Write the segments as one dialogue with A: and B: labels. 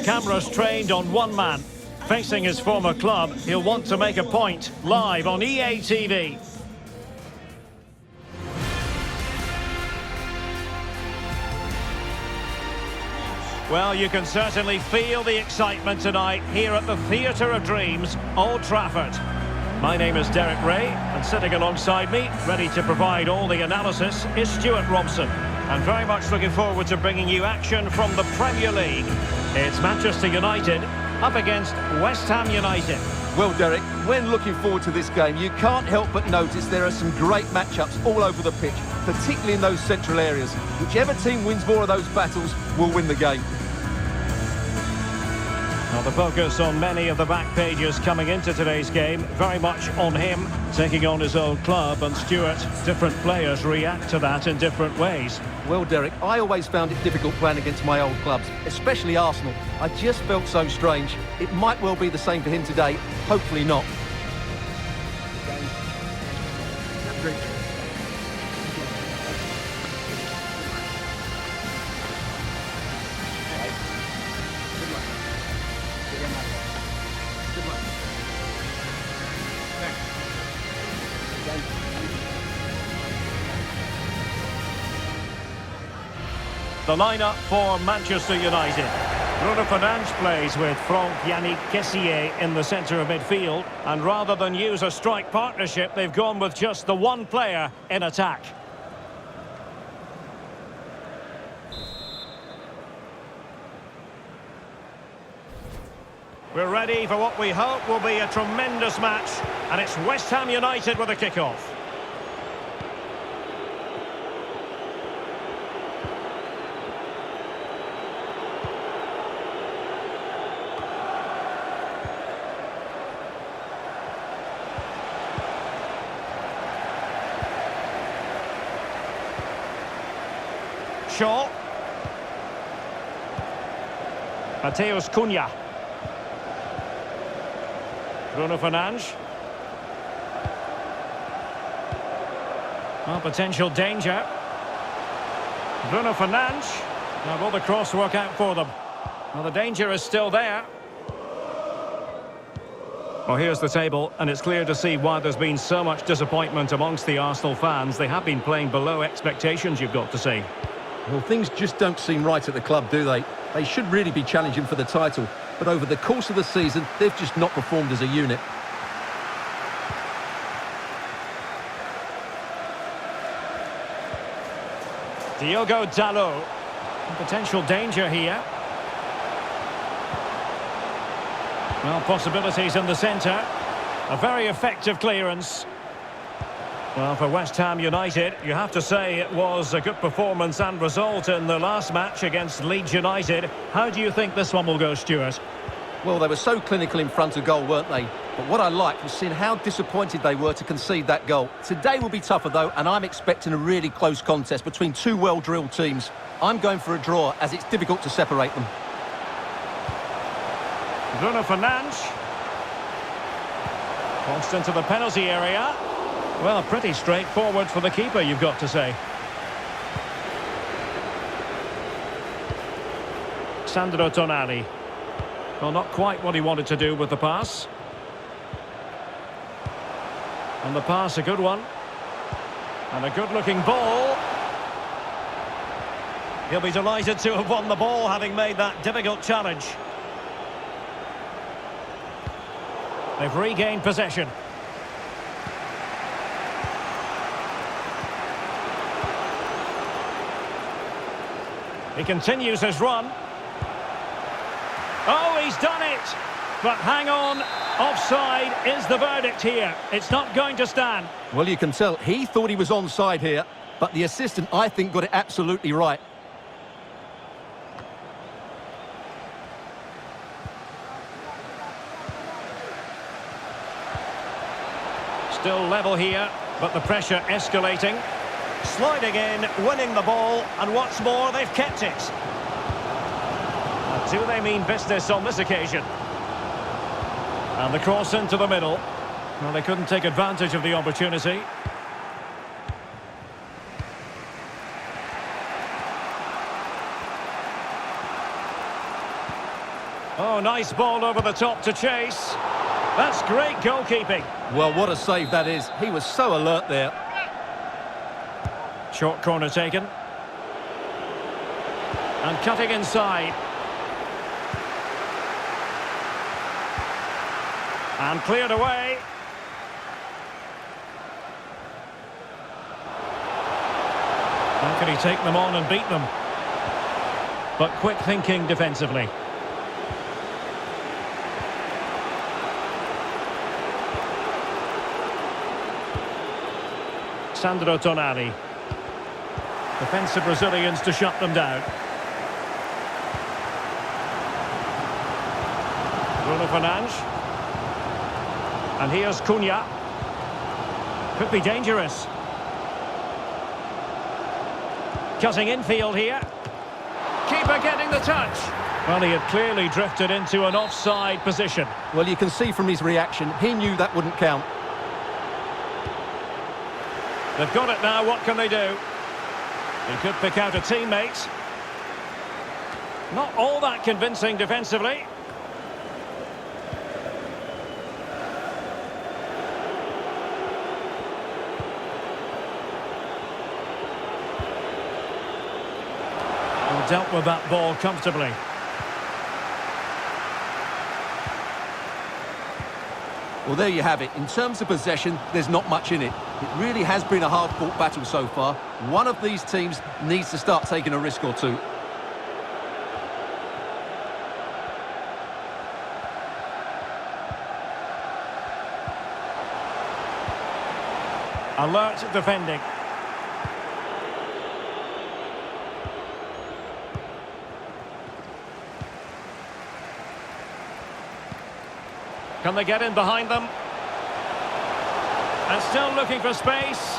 A: Cameras trained on one man. Facing his former club, he'll want to make a point. Live on EA TV. Well, you can certainly feel the excitement tonight here at the Theatre of Dreams, Old Trafford. My name is Derek Ray, and sitting alongside me, ready to provide all the analysis, is Stuart Robson. And very much looking forward to bringing you action from the Premier League. It's Manchester United up against West Ham United.
B: Well, Derek, when looking forward to this game, you can't help but notice there are some great matchups all over the pitch, particularly in those central areas. Whichever team wins more of those battles will win the game.
A: Now the focus on many of the back pages coming into today's game, very much on him, taking on his old club, and Stuart, different players react to that in different ways.
B: Well, Derek, I always found it difficult playing against my old clubs, especially Arsenal. I just felt so strange. It might well be the same for him today, hopefully not.
A: The lineup for Manchester United. Bruno Fernandes plays with Franck-Yannick Kessié in the centre of midfield. And rather than use a strike partnership, they've gone with just the one player in attack. We're ready for what we hope will be a tremendous match. And it's West Ham United with a kick-off. Shaw. Mateus Cunha. Bruno Fernandes. Well, potential danger. Bruno Fernandes. Now will the cross work out for them? Well, the danger is still there. Well, here's the table, and it's clear to see why there's been so much disappointment amongst the Arsenal fans. They have been playing below expectations, you've got to say.
B: Well, things just don't seem right at the club, do they? They should really be challenging for the title, but over the course of the season, they've just not performed as a unit.
A: Diogo Dalot. Potential danger here. Well, possibilities in the centre. A very effective clearance. Well, for West Ham United, you have to say it was a good performance and result in the last match against Leeds United. How do you think this one will go, Stuart?
B: Well, they were so clinical in front of goal, weren't they? But what I liked was seeing how disappointed they were to concede that goal. Today will be tougher, though, and I'm expecting a really close contest between two well-drilled teams. I'm going for a draw, as it's difficult to separate them.
A: Bruno Fernandes. Crossed into the penalty area. Well, pretty straightforward for the keeper, you've got to say. Sandro Tonali. Well, not quite what he wanted to do with the pass. And the pass, a good one. And a good-looking ball. He'll be delighted to have won the ball, having made that difficult challenge. They've regained possession. He continues his run. Oh, he's done it! But hang on, offside is the verdict here. It's not going to stand.
B: Well, you can tell he thought he was onside here, but the assistant, I think, got it absolutely right.
A: Still level here, but the pressure escalating. Sliding in, winning the ball, and what's more, they've kept it. Do they mean business on this occasion? And the cross into the middle. Well, they couldn't take advantage of the opportunity. Oh, nice ball over the top to chase. That's great goalkeeping.
B: Well, what a save that is. He was so alert there.
A: Short corner taken. And cutting inside. And cleared away. How can he take them on and beat them? But quick thinking defensively. Sandro Tonali. Defensive Brazilians to shut them down. Bruno Fernandes. And here's Cunha. Could be dangerous. Cutting infield here. Keeper getting the touch. Well, he had clearly drifted into an offside position.
B: Well, you can see from his reaction, he knew that wouldn't count.
A: They've got it now, what can they do? He could pick out a teammate. Not all that convincing defensively. Well, dealt with that ball comfortably.
B: Well, there you have it. In terms of possession, there's not much in it. It really has been a hard-fought battle so far. One of these teams needs to start taking a risk or two.
A: Alert defending. Can they get in behind them? And still looking for space.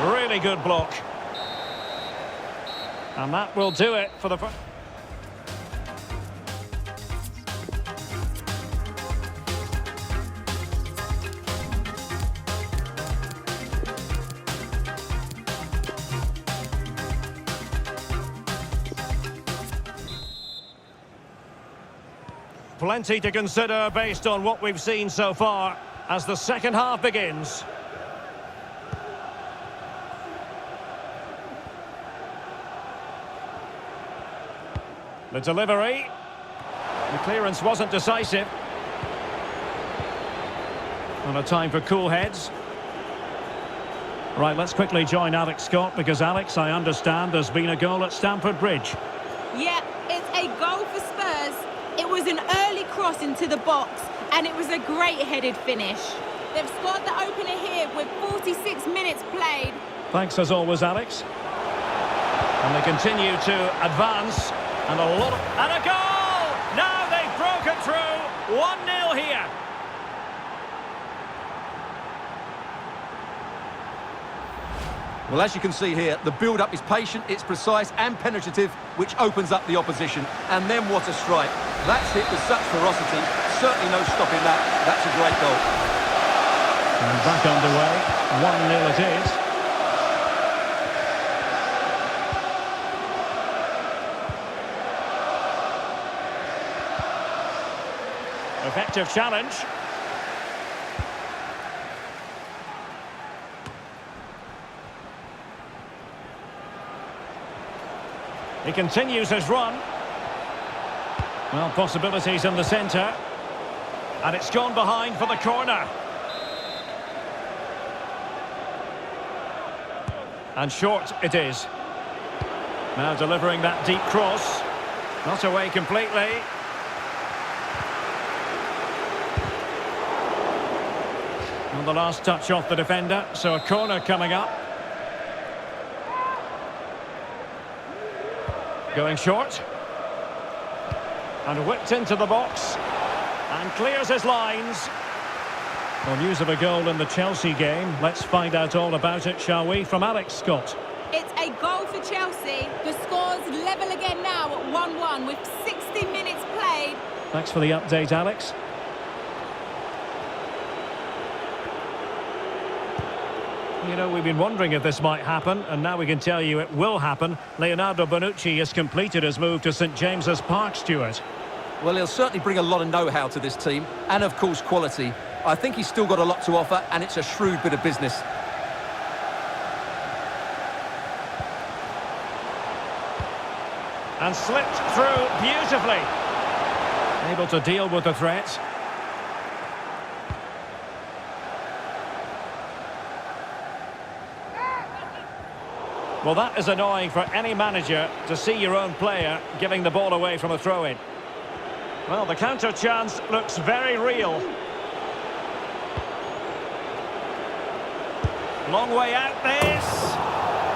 A: Really good block. And that will do it for the... Plenty to consider based on what we've seen so far as the second half begins. The delivery. The clearance wasn't decisive. And a time for cool heads. Right, let's quickly join Alex Scott because, Alex, I understand there's been a goal at Stamford Bridge.
C: Yeah, it's a goal for Spurs. It was an early cross into the box, and it was a great headed finish. They've scored the opener here with 46 minutes played.
A: Thanks as always, Alex. And they continue to advance, and a goal! Now they've broken through. 1-0 here.
B: Well, as you can see here, the build-up is patient, it's precise and penetrative, which opens up the opposition. And then what a strike. That's hit with such ferocity. Certainly no stopping that. That's a great goal.
A: And back underway. 1-0 it is. Effective challenge. He continues his run. Well, possibilities in the centre. And it's gone behind for the corner. And short it is. Now delivering that deep cross. Not away completely. And the last touch off the defender, so a corner coming up. Going short. And whipped into the box. And clears his lines. Well, news of a goal in the Chelsea game. Let's find out all about it, shall we, from Alex Scott.
C: It's a goal for Chelsea. The score's level again now at 1-1 with 60 minutes played.
A: Thanks for the update, Alex. You know, we've been wondering if this might happen, and now we can tell you it will happen. Leonardo Bonucci has completed his move to St James's Park, Stuart.
B: Well, he'll certainly bring a lot of know-how to this team, and of course quality. I think he's still got a lot to offer, and it's a shrewd bit of business.
A: And slipped through beautifully. Able to deal with the threats. Well, that is annoying for any manager to see your own player giving the ball away from a throw-in. Well, the counter chance looks very real. Long way out this.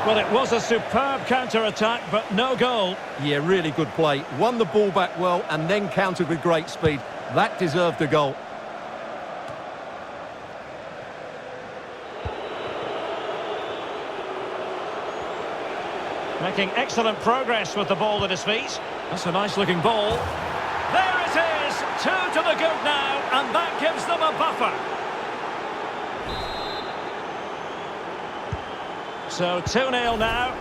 A: Well, it was a superb counter-attack, but no goal.
B: Yeah, really good play. Won the ball back well and then countered with great speed. That deserved a goal.
A: Making excellent progress with the ball at his feet. That's a nice-looking ball. There it is! 2 to the good now, and that gives them a buffer. So 2-0 now.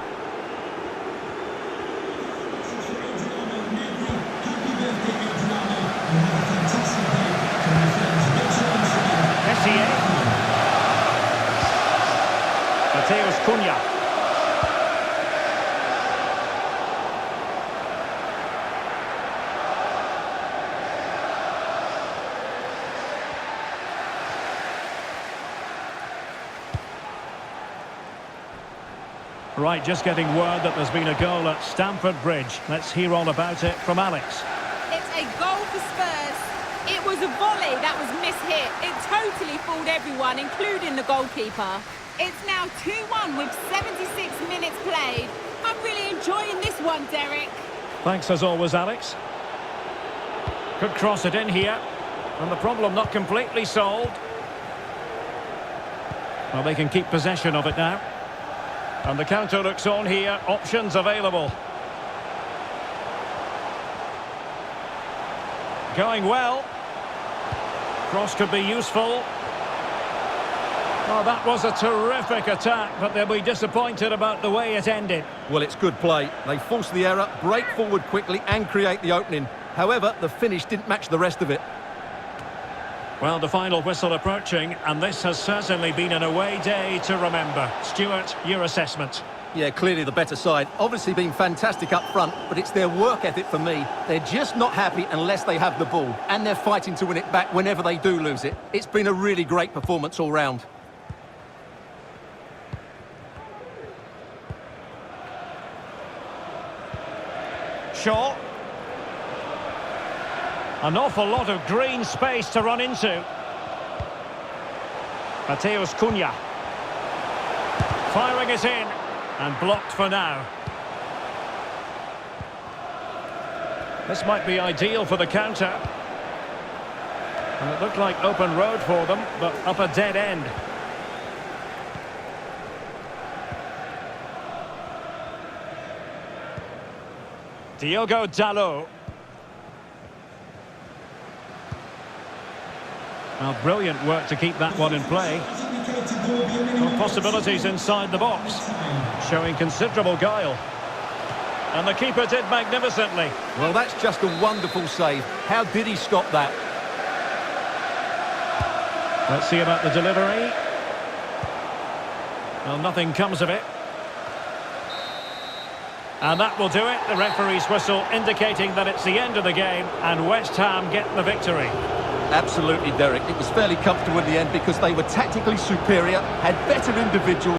A: Messier. Mateus Cunha. Right, just getting word that there's been a goal at Stamford Bridge. Let's hear all about it from Alex.
C: It's a goal for Spurs. It was a volley that was mishit. It totally fooled everyone, including the goalkeeper. It's now 2-1 with 76 minutes played. I'm really enjoying this one, Derek.
A: Thanks as always, Alex. Could cross it in here. And the problem not completely solved. Well, they can keep possession of it now. And the counter looks on here, options available. Going well. Cross could be useful. Oh, that was a terrific attack, but they'll be disappointed about the way it ended.
B: Well, it's good play. They force the error, break forward quickly and create the opening. However, the finish didn't match the rest of it.
A: Well, the final whistle approaching, and this has certainly been an away day to remember. Stuart, your assessment?
B: Yeah, clearly the better side. Obviously been fantastic up front, but it's their work ethic for me. They're just not happy unless they have the ball, and they're fighting to win it back whenever they do lose it. It's been a really great performance all round.
A: Shaw. An awful lot of green space to run into. Mateus Cunha. Firing it in. And blocked for now. This might be ideal for the counter. And it looked like open road for them, but up a dead end. Diogo Dalot. Well, brilliant work to keep that one in play. Well, possibilities inside the box, showing considerable guile. And the keeper did magnificently.
B: Well, that's just a wonderful save. How did he stop that?
A: Let's see about the delivery. Well, nothing comes of it. And that will do it. The referee's whistle indicating that it's the end of the game and West Ham get the victory.
B: Absolutely, Derek. It was fairly comfortable in the end because they were tactically superior, had better individuals.